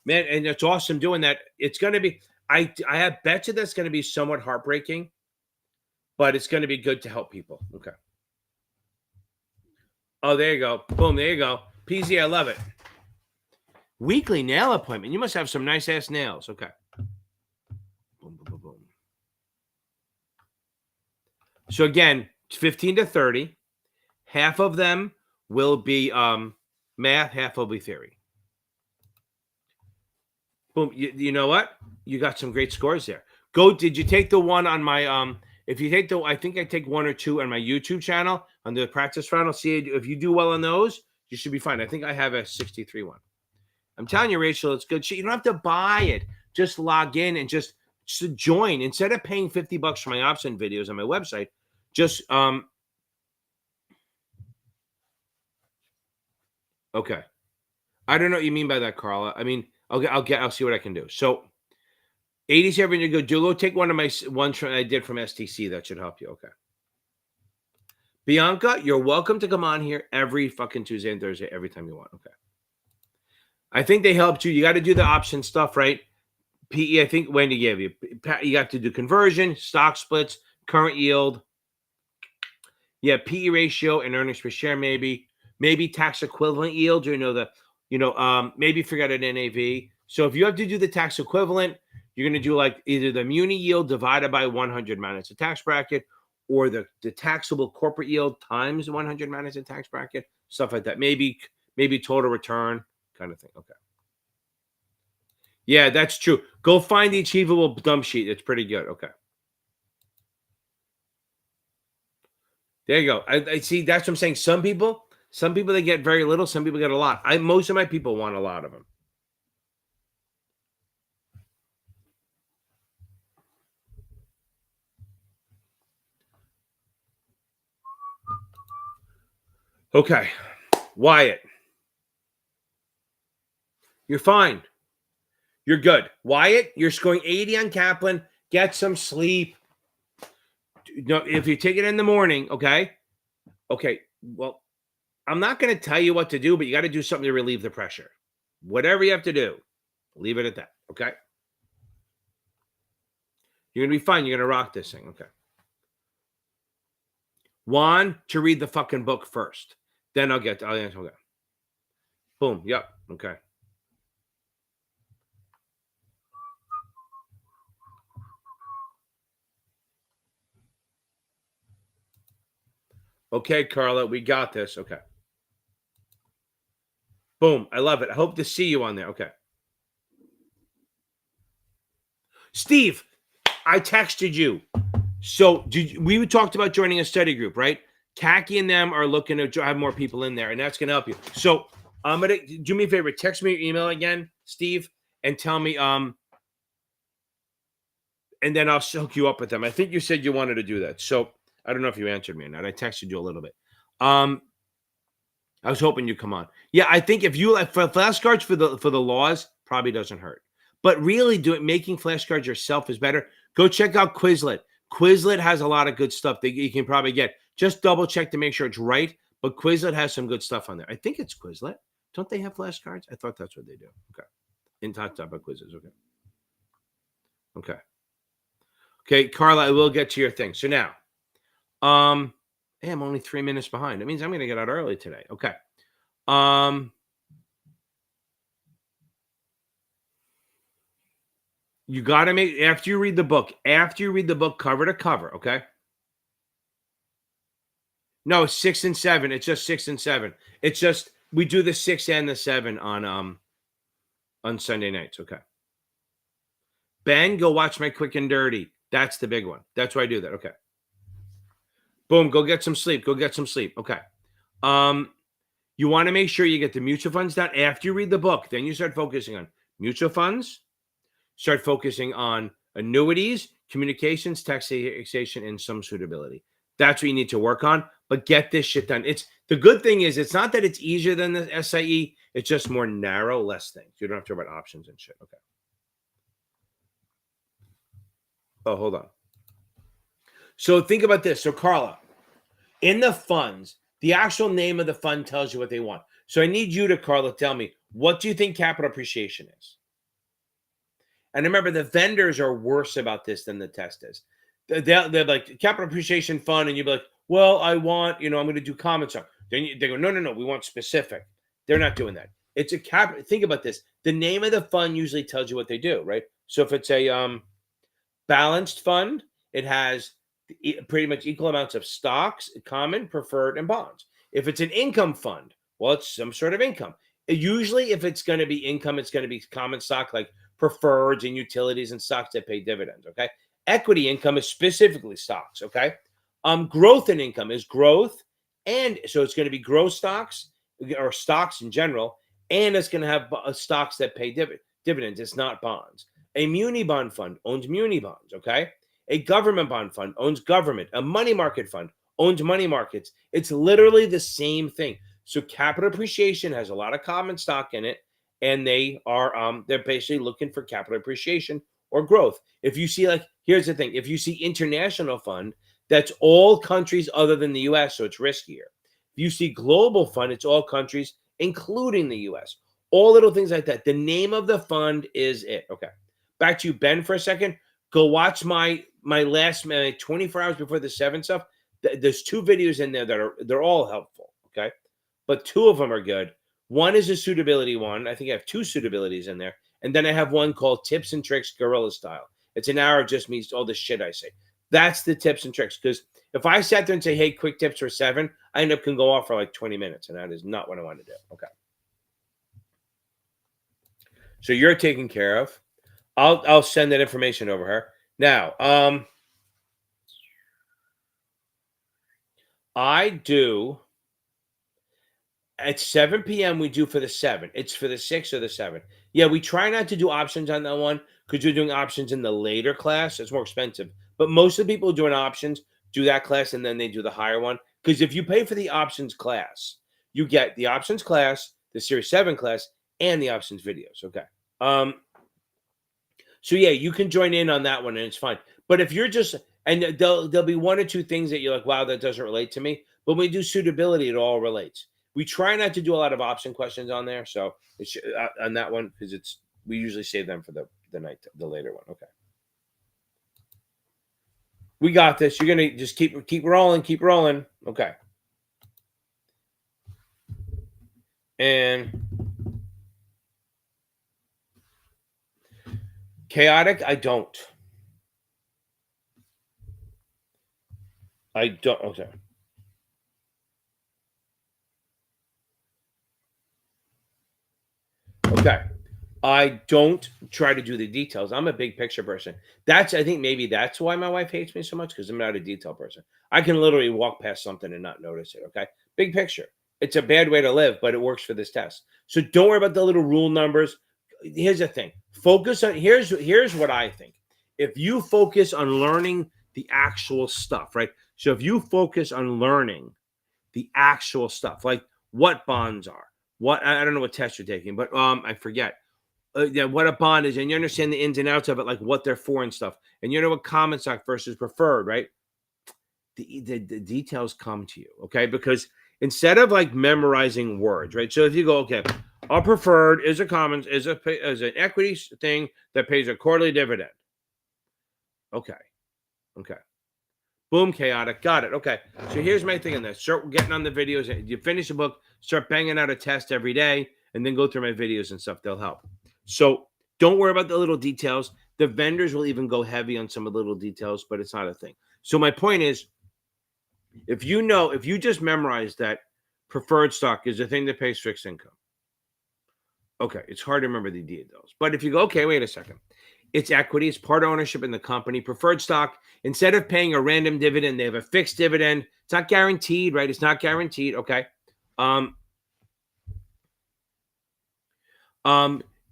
S1: Man, and it's awesome doing that. It's going to be, I bet you that's going to be somewhat heartbreaking, but it's going to be good to help people. Okay. Oh, there you go. Boom, there you go. PZ, I love it. Weekly nail appointment. You must have some nice ass nails. Okay. Boom, boom, boom, boom. So again, 15 to 30. Half of them will be math, half will be theory. Boom. You know what? You got some great scores there. Did you take the one on my if you take I think I take 1 or 2 on my YouTube channel on the practice round. See if you do well on those, you should be fine. I think I have a 63 one. I'm telling you, Rachel, it's good shit. You don't have to buy it. Just log in and just join. Instead of paying $50 for my option videos on my website, just okay. I don't know what you mean by that, Carla. I mean, I'll see what I can do. So 87, you go take one of my ones I did from STC. That should help you. Okay. Bianca, you're welcome to come on here every fucking Tuesday and Thursday, every time you want. Okay. I think they helped you. You got to do the option stuff, right? PE, I think Wendy gave you. You got to do conversion, stock splits, current yield. Yeah, PE ratio and earnings per share, maybe tax equivalent yield. Maybe forget an NAV. So if you have to do the tax equivalent, you're going to do like either the muni yield divided by 100 minus the tax bracket, or the taxable corporate yield times 100 minus the tax bracket, stuff like that. Maybe total return kind of thing. Okay. Yeah, that's true. Go find the achievable dump sheet. It's pretty good. Okay. There you go. I see. That's what I'm saying. Some people they get very little. Some people get a lot. Most of my people want a lot of them. Okay. Wyatt. You're fine. You're good. Wyatt, you're scoring 80 on Kaplan. Get some sleep. No, if you take it in the morning, okay? Okay. Well, I'm not going to tell you what to do, but you got to do something to relieve the pressure. Whatever you have to do, leave it at that, okay? You're going to be fine. You're going to rock this thing, okay? Juan, to read the fucking book first. Then I'll answer. Okay. Boom. Yep. Okay. Okay, Carla, we got this. Okay. Boom. I love it. I hope to see you on there. Okay. Steve, I texted you. So we talked about joining a study group, right? Khaki and them are looking to have more people in there, and that's going to help you. So I'm going to do me a favor. Text me your email again, Steve, and tell me, and then I'll hook you up with them. I think you said you wanted to do that. So I don't know if you answered me or not. I texted you a little bit. I was hoping you'd come on. Yeah, I think if you like flashcards for the laws, probably doesn't hurt. But really making flashcards yourself is better. Go check out Quizlet. Quizlet has a lot of good stuff that you can probably get. Just double check to make sure it's right. But Quizlet has some good stuff on there. I think it's Quizlet. Don't they have flashcards? I thought that's what they do. Okay. In talked about quizzes. Okay. Okay. Okay, Carla, I will get to your thing. So now, hey, I'm only 3 minutes behind. That means I'm going to get out early today. Okay. You got to make, after you read the book cover to cover, okay? No, 6 and 7. It's just 6 and 7. It's just, we do the 6 and the 7 on Sunday nights, okay? Ben, go watch my Quick and Dirty. That's the big one. That's why I do that, okay? Boom, go get some sleep. Okay. You want to make sure you get the mutual funds down after you read the book. Then you start focusing on mutual funds, start focusing on annuities, communications, taxation, and some suitability. That's what you need to work on, but get this shit done. The good thing is it's not that it's easier than the SIE. It's just more narrow, less things. You don't have to worry about options and shit. Okay. Oh, hold on. So think about this. So Carla, in the funds, the actual name of the fund tells you what they want. So I need you to, Carla, tell me, what do you think capital appreciation is? And remember, the vendors are worse about this than the test is. They're like, capital appreciation fund, and you'd be like, well, I want, I'm going to do common stock. Then they go, no, we want specific. They're not doing that. It's a cap. Think about this. The name of the fund usually tells you what they do, right? So if it's a balanced fund, it has pretty much equal amounts of stocks, common, preferred, and bonds. If it's an income fund, well, it's some sort of income. Usually, if it's going to be income, it's going to be common stock like preferreds and utilities and stocks that pay dividends. Okay. Equity income is specifically stocks. Okay. Growth in income is growth. And so it's going to be growth stocks or stocks in general. And it's going to have stocks that pay dividends. It's not bonds. A muni bond fund owns muni bonds. Okay. A government bond fund owns government. A money market fund owns money markets. It's literally the same thing. So capital appreciation has a lot of common stock in it, and they're basically looking for capital appreciation or growth. If you see, like, here's the thing: if you see international fund, that's all countries other than the U.S., so it's riskier. If you see global fund, it's all countries, including the U.S. All little things like that. The name of the fund is it. Okay, back to you, Ben, for a second. Go watch my last 24 hours before the 7 stuff. There's 2 videos in there they're all helpful. Okay. But 2 of them are good. One is a suitability one. I think I have 2 suitabilities in there. And then I have one called Tips and Tricks Guerrilla Style. It's an hour of just me, all the shit I say. That's the tips and tricks. Because if I sat there and say, hey, quick tips for 7, I end up can go off for like 20 minutes. And that is not what I want to do. Okay. So you're taken care of. I'll send that information over her. Now, I do at 7 p.m. we do for the 7. It's for the 6 or the 7. Yeah, we try not to do options on that one because you're doing options in the later class. It's more expensive. But most of the people doing options do that class and then they do the higher one. Because if you pay for the options class, you get the options class, the Series 7 class, and the options videos. Okay. So yeah, you can join in on that one and it's fine. But if you're just, and there'll be 1 or 2 things that you're like, wow, that doesn't relate to me. But when we do suitability, it all relates. We try not to do a lot of option questions on there. So it's on that one, because we usually save them for the later one. Okay. We got this. You're going to just keep rolling. Okay. And chaotic, I don't. Okay. Okay. I don't try to do the details. I'm a big picture person. I think maybe that's why my wife hates me so much, because I'm not a detail person. I can literally walk past something and not notice it. Okay. Big picture. It's a bad way to live, but it works for this test. So don't worry about the little rule numbers. Here's the thing. Focus on, here's what I think. If you focus on learning the actual stuff, right? So if you focus on learning the actual stuff, like what bonds are, I don't know what test you're taking, but I forget. What a bond is, and you understand the ins and outs of it, like what they're for and stuff, and you know what common stock versus preferred, right? The details come to you, okay? Because instead of like memorizing words, right? So if you go, okay, our preferred is a common is an equity thing that pays a quarterly dividend. Okay. Boom, chaotic. Got it. Okay. So here's my thing on this. Start getting on the videos. You finish the book, start banging out a test every day, and then go through my videos and stuff. They'll help. So don't worry about the little details. The vendors will even go heavy on some of the little details, but it's not a thing. So my point is, if you just memorize that preferred stock is the thing that pays fixed income. Okay. It's hard to remember the details. But if you go, okay, wait a second. It's equity. It's part ownership in the company. Preferred stock, instead of paying a random dividend, they have a fixed dividend. It's not guaranteed, right? It's not guaranteed. Okay.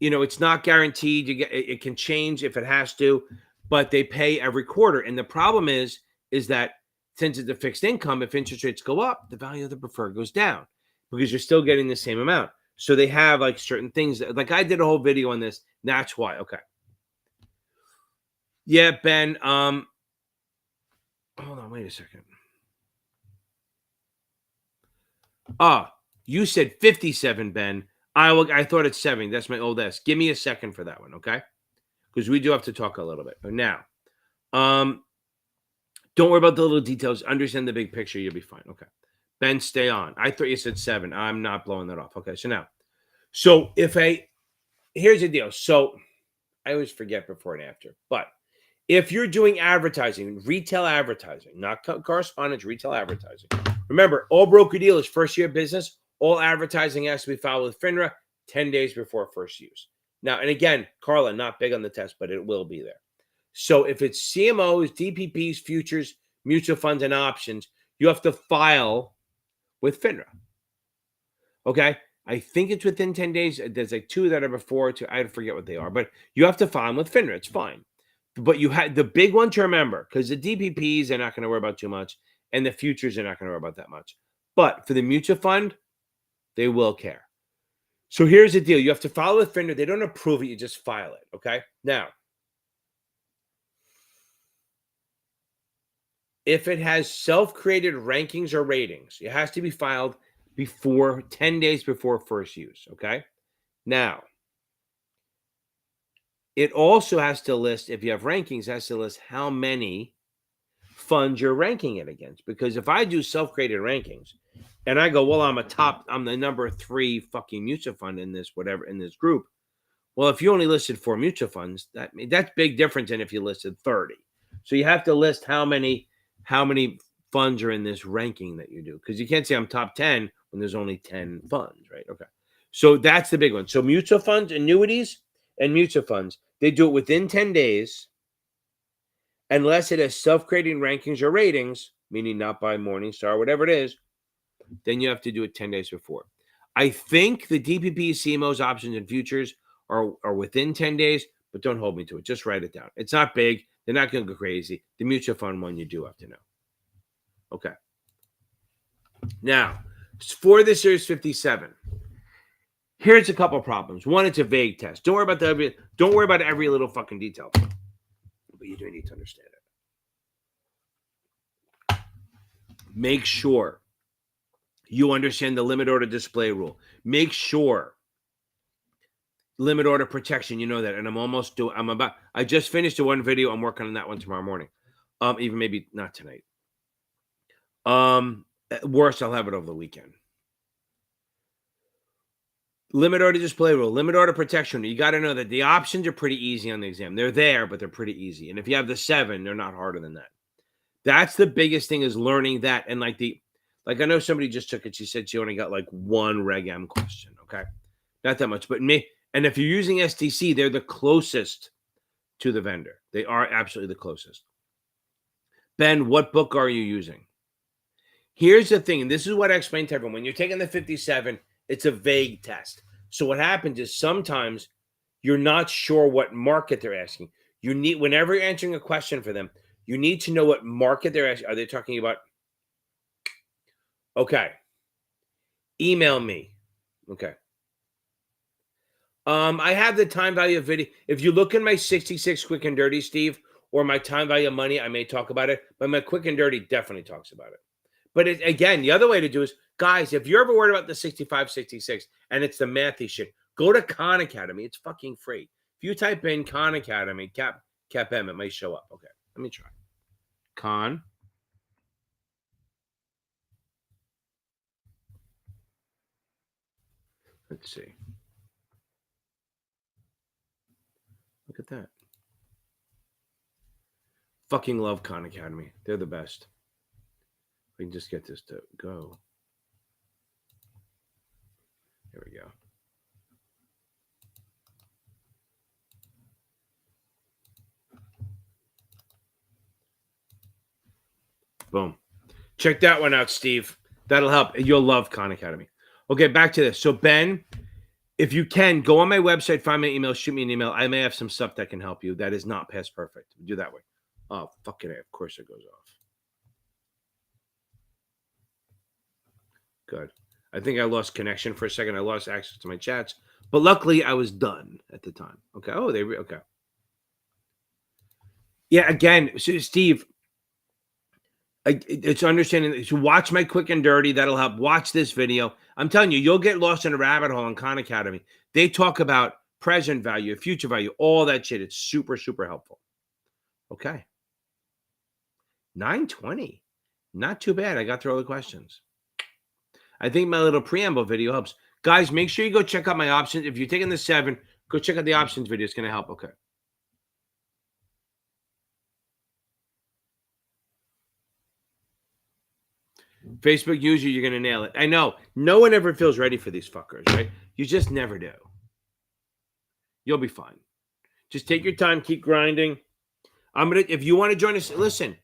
S1: It's not guaranteed. It can change if it has to, but they pay every quarter. And the problem is that since it's a fixed income, if interest rates go up, the value of the preferred goes down because you're still getting the same amount. So they have like certain things like I did a whole video on this. That's why. Okay. Yeah, Ben. Hold on, wait a second. You said 57, Ben. I thought it's 70. That's my old S. Give me a second for that one, okay? Because we do have to talk a little bit. But now, don't worry about the little details. Understand the big picture. You'll be fine. Okay. Ben, stay on. I thought you said 7. I'm not blowing that off. Okay, so here's the deal. So I always forget before and after, but if you're doing advertising, retail advertising, not correspondence, retail advertising. Remember, all broker dealers, first year business, all advertising has to be filed with FINRA 10 days before first use. Now, and again, Carla, not big on the test, but it will be there. So if it's CMOs, DPPs, futures, mutual funds, and options, you have to file with FINRA. Okay? I think it's within 10 days. There's like 2 that are before, I forget what they are, but you have to file them with FINRA. It's fine. But you had the big one to remember, because the DPPs they're not going to worry about too much, and the futures are not going to worry about that much. But for the mutual fund, they will care. So here's the deal. You have to file with FINRA. They don't approve it. You just file it. Okay? Now, if it has self-created rankings or ratings, it has to be filed before 10 days before first use. Okay? Now, it also has to list, if you have rankings, it has to list how many funds you're ranking it against. Because if I do self-created rankings and I go, well, I'm the number 3 fucking mutual fund in this, whatever, in this group. Well, if you only listed 4 mutual funds, that's big difference than if you listed 30. So you have to list how many funds are in this ranking that you do. Because you can't say I'm top 10 when there's only 10 funds, right? Okay. So that's the big one. So mutual funds, annuities, and mutual funds, they do it within 10 days. Unless it has self-creating rankings or ratings, meaning not by Morningstar, whatever it is, then you have to do it 10 days before. I think the DPP, CMOs, options, and futures are within 10 days, but don't hold me to it. Just write it down. It's not big. They're not going to go crazy. The mutual fund one, you do have to know. Okay. Now, for the Series 57, here's a couple problems. One, it's a vague test. Don't worry about every little fucking detail. But you do need to understand it. Make sure you understand the limit order display rule. Make sure limit order protection, you know that. And I just finished the one video. I'm working on that one tomorrow morning. Even maybe not tonight. At worst, I'll have it over the weekend. Limit order display rule, limit order protection. You got to know that the options are pretty easy on the exam. They're there, but they're pretty easy. And if you have the 7, they're not harder than that. That's the biggest thing, is learning that. And like I know somebody just took it. She said she only got like 1 Reg M question. Okay. Not that much, but and if you're using STC, they're the closest to the vendor. They are absolutely the closest. Ben, what book are you using? Here's the thing, and this is what I explained to everyone. When you're taking the 57, it's a vague test. So what happens is sometimes you're not sure what market they're asking. Whenever you're answering a question for them, you need to know what market they're asking. Are they talking about? Okay. Email me. Okay. I have the time value of video. If you look in my 66 quick and dirty, Steve, or my time value of money, I may talk about it, but my quick and dirty definitely talks about it. But again, the other way to do is, guys, if you're ever worried about the 65, 66, and it's the mathy shit, go to Khan Academy. It's fucking free. If you type in Khan Academy, Cap M, it might show up. Okay, let me try. Khan. Let's see. Look at that. Fucking love Khan Academy. They're the best. We can just get this to go. There we go. Boom. Check that one out, Steve. That'll help. You'll love Khan Academy. Okay, back to this. So, Ben, if you can, go on my website, find my email, shoot me an email. I may have some stuff that can help you. That is not past perfect. Do that way. Oh, fucking it. Of course it goes off. Good. I think I lost connection for a second. I lost access to my chats. But luckily, I was done at the time. Okay. Oh, okay. Yeah, again, so Steve, it's understanding. So watch my quick and dirty. That'll help. Watch this video. I'm telling you, you'll get lost in a rabbit hole on Khan Academy. They talk about present value, future value, all that shit. It's super, super helpful. Okay. 9:20. Not too bad. I got through all the questions. I think my little preamble video helps. Guys, make sure you go check out my options. If you're taking the 7, go check out the options video. It's going to help. Okay. Facebook user, you're going to nail it. I know. No one ever feels ready for these fuckers, right? You just never do. You'll be fine. Just take your time. Keep grinding. If you want to join us, listen.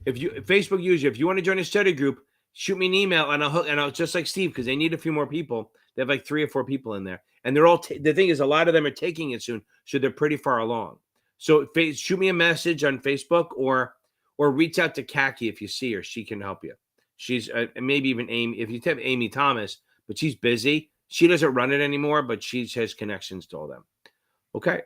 S1: Facebook user, if you want to join a study group, shoot me an email and I'll just like Steve, because they need a few more people. They have like 3 or 4 people in there, and they're all. The thing is, a lot of them are taking it soon, so they're pretty far along. So shoot me a message on Facebook or reach out to Kaki if you see her. She can help you. She's maybe even Amy. If you have Amy Thomas, but she's busy. She doesn't run it anymore, but she has connections to all them. Okay,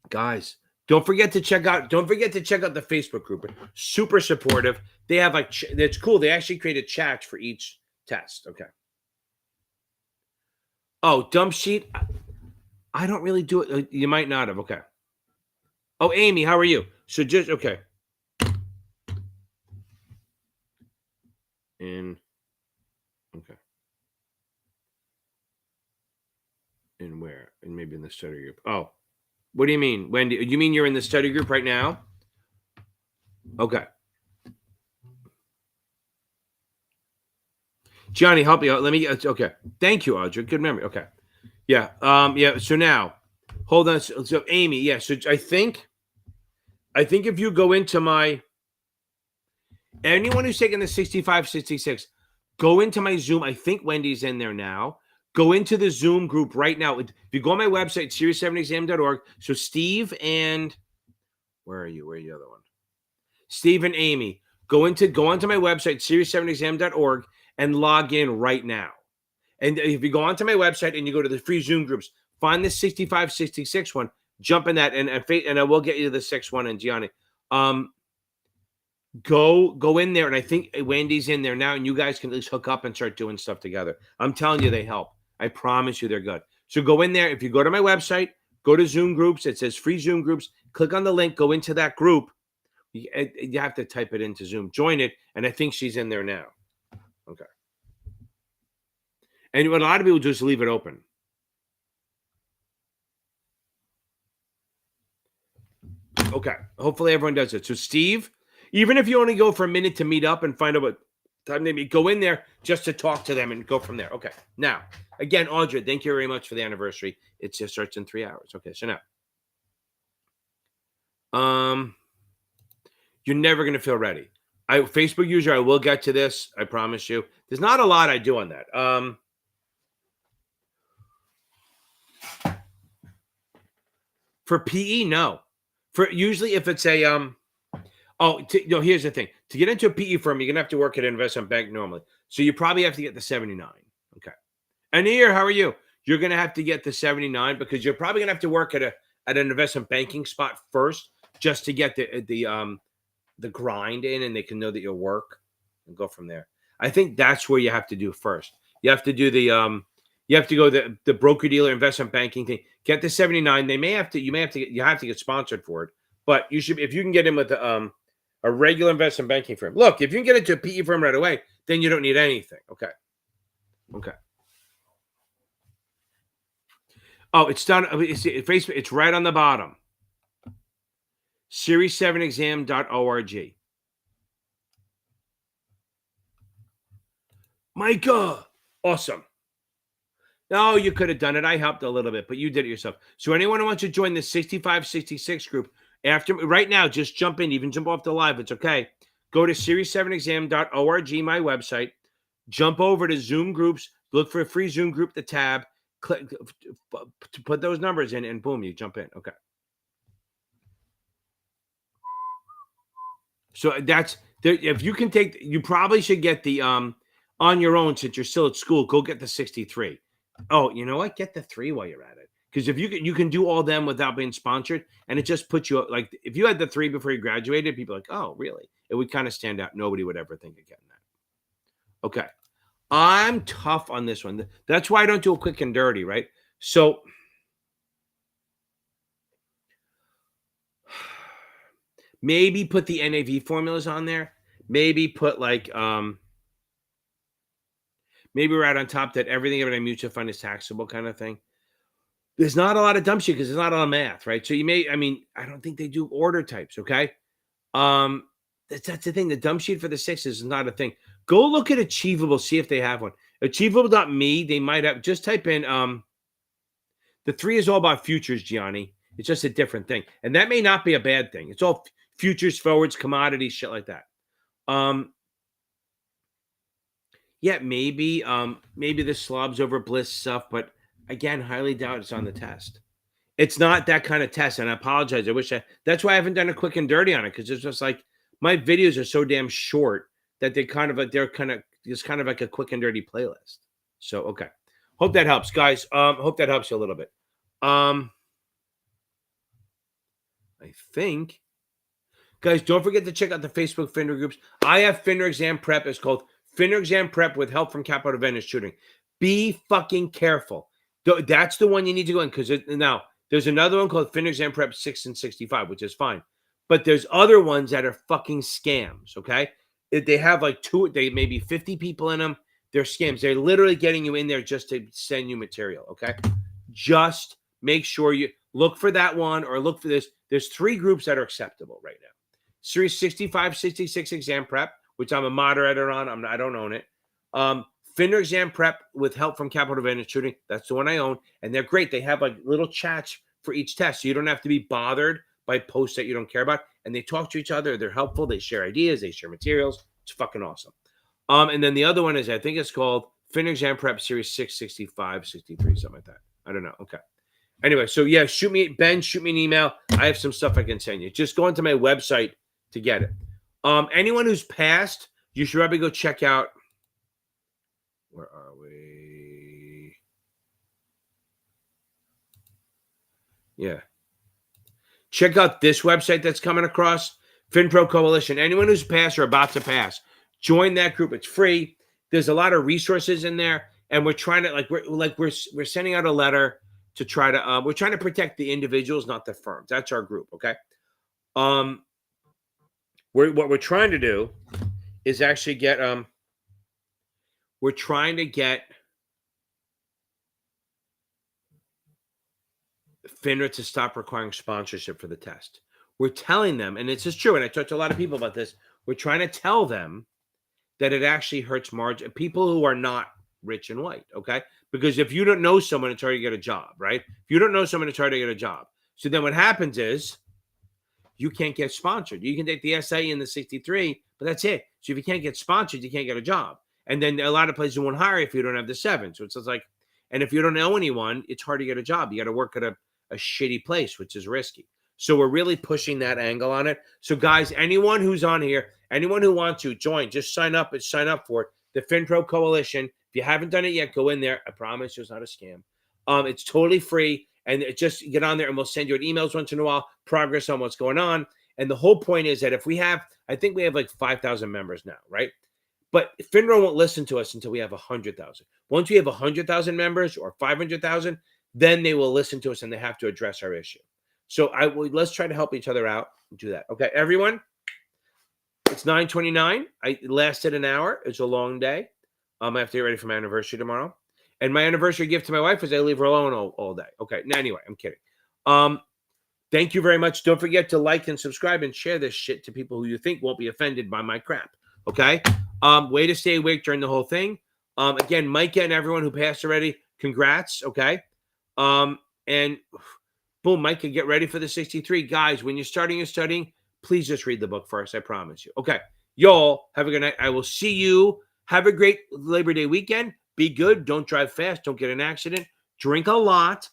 S1: guys. Don't forget to check out the Facebook group. Super supportive. They have that's cool. They actually created chats for each test. Okay. Oh, dump sheet. I don't really do it. You might not have. Okay. Oh, Amy, how are you? So just okay. Okay. And where? And maybe in the study group. Oh, what do you mean, Wendy? You mean you're in the study group right now? Okay. Johnny, help me out. Let me. Okay. Thank you, Audrey. Good memory. Okay. Yeah. Yeah. So now, hold on. So Amy, yeah. So I think if you go into anyone who's taking the 65, 66, go into my Zoom. I think Wendy's in there now. Go into the Zoom group right now. If you go on my website, series7exam.org. So Steve and where are you? Where are the other one? Steve and Amy. Go onto my website, series7exam.org, and log in right now. And if you go onto my website and you go to the free Zoom groups, find the 65, 66 one, jump in that, and I will get you to the 6 one and Gianni. Go in there, and I think Wendy's in there now, and you guys can at least hook up and start doing stuff together. I'm telling you, they help. I promise you they're good. So go in there. If you go to my website, go to Zoom groups. It says free Zoom groups. Click on the link. Go into that group. You have to type it into Zoom. Join it, and I think she's in there now. Okay. And what a lot of people just leave it open. Okay. Hopefully everyone does it. So Steve, even if you only go for a minute to meet up and find out what time they meet, go in there just to talk to them and go from there. Okay. Now, again, Audrey, thank you very much for the anniversary. It just starts in 3 hours. Okay. So now, you're never going to feel ready. Facebook user, I will get to this. I promise you. There's not a lot I do on that. For PE, no. For usually if it's a here's the thing. To get into a PE firm, you're gonna have to work at an investment bank normally. So you probably have to get the 79. Okay. And here, how are you? You're gonna have to get the 79 because you're probably gonna have to work at an investment banking spot first, just to get the grind in, and they can know that you'll work and go from there. I think that's where you have to do first. You have to do you have to go the broker dealer investment banking thing. Get the 79. You have to get sponsored for it. But you should, if you can get in with a regular investment banking firm. Look, if you can get into a PE firm right away, then you don't need anything. Okay. Oh, it's done. It's Facebook. It's right on the bottom. Series7exam.org. Micah, awesome. No, you could have done it. I helped a little bit, but you did it yourself. So anyone who wants to join the 65-66 group, right now, just jump in. Even jump off the live. It's okay. Go to series7exam.org, my website. Jump over to Zoom groups. Look for a free Zoom group, the tab. Click to put those numbers in, and boom, you jump in. Okay. So that's if you can take. You probably should get the on your own since you're still at school. Go get the 63. Oh, you know what? Get the 3 while you're at it. Because if you can do all them without being sponsored, and it just puts you like if you had the 3 before you graduated, people are like, oh, really? It would kind of stand out. Nobody would ever think of getting that. Okay. I'm tough on this one. That's why I don't do a quick and dirty, right? So maybe put the NAV formulas on there. Maybe put like maybe right on top that everything in a mutual fund is taxable kind of thing. There's not a lot of dumb shit because there's not a lot of math, right? So I don't think they do order types, okay? That's the thing. The dumb sheet for the sixes is not a thing. Go look at Achievable, see if they have one. Achievable.me, they might have. Just type in the 3 is all about futures, Gianni. It's just a different thing. And that may not be a bad thing. It's all futures, forwards, commodities, shit like that. Yeah, maybe the slobs over bliss stuff, but again, highly doubt it's on the test. It's not that kind of test, and I apologize. That's why I haven't done a quick and dirty on it, because it's just like my videos are so damn short that it's kind of like a quick and dirty playlist. So okay. Hope that helps, guys. Hope that helps you a little bit. I think, guys, don't forget to check out the Facebook FINRA groups. I have FINRA exam prep. It's called FINRA exam prep with help from Capital Advantage Shooting. Be fucking careful. That's the one you need to go in, because now there's another one called FINRA exam prep 6 and 65, which is fine. But there's other ones that are fucking scams. Okay, they have like they maybe 50 people in them. They're scams. They're literally getting you in there just to send you material, okay? Just make sure you look for that one or look for this. There's 3 groups that are acceptable right now. Series 65, 66 exam prep, which I'm a moderator on. I don't own it. FINRA exam prep with help from Capital Advantage Shooting. That's the one I own. And they're great. They have like little chats for each test. So you don't have to be bothered by posts that you don't care about. And they talk to each other. They're helpful. They share ideas. They share materials. It's fucking awesome. And then the other one is, I think it's called FINRA exam prep series 6, 65, 63, something like that. I don't know. Okay. Anyway, so yeah, shoot me an email. I have some stuff I can send you. Just go into my website to get it. Anyone who's passed, you should probably go check out. Where are we? Yeah. Check out this website that's coming across, FinPro Coalition. Anyone who's passed or about to pass, join that group. It's free. There's a lot of resources in there, and we're trying to we're sending out a letter to try to we're trying to protect the individuals, not the firms. That's our group, okay? What we're trying to do is actually get we're trying to get FINRA to stop requiring sponsorship for the test. We're telling them, and it's just true, and I talked to a lot of people about this. We're trying to tell them that it actually hurts margin people who are not rich and white, okay? Because if you don't know someone, it's hard to get a job, right? If you don't know someone, it's hard to get a job. So then what happens is you can't get sponsored. You can take the SIE and the 63, but that's it. So if you can't get sponsored, you can't get a job. And then a lot of places won't hire if you don't have the 7. So it's just like, and if you don't know anyone, it's hard to get a job. You got to work at a shitty place, which is risky. So we're really pushing that angle on it. So guys, anyone who's on here, anyone who wants to join, just sign up for it. The FinPro Coalition. If you haven't done it yet, go in there. I promise you it's not a scam. It's totally free. And just get on there and we'll send you emails once in a while, progress on what's going on. And the whole point is that if we have, I think we have like 5,000 members now, right? But FINRA won't listen to us until we have 100,000. Once we have 100,000 members or 500,000, then they will listen to us and they have to address our issue. So let's try to help each other out and do that. Okay, everyone. It's 9:29. It lasted an hour. It's a long day. I have to get ready for my anniversary tomorrow. And my anniversary gift to my wife is I leave her alone all day. Okay. Now, anyway, I'm kidding. Thank you very much. Don't forget to like and subscribe and share this shit to people who you think won't be offended by my crap. Okay. Way to stay awake during the whole thing. Again, Micah and everyone who passed already, congrats. Okay. And boom, Micah, get ready for the 63. Guys, when you're starting your studying, please just read the book first. I promise you. Okay. Y'all have a good night. I will see you. Have a great Labor Day weekend. Be good. Don't drive fast. Don't get an accident. Drink a lot.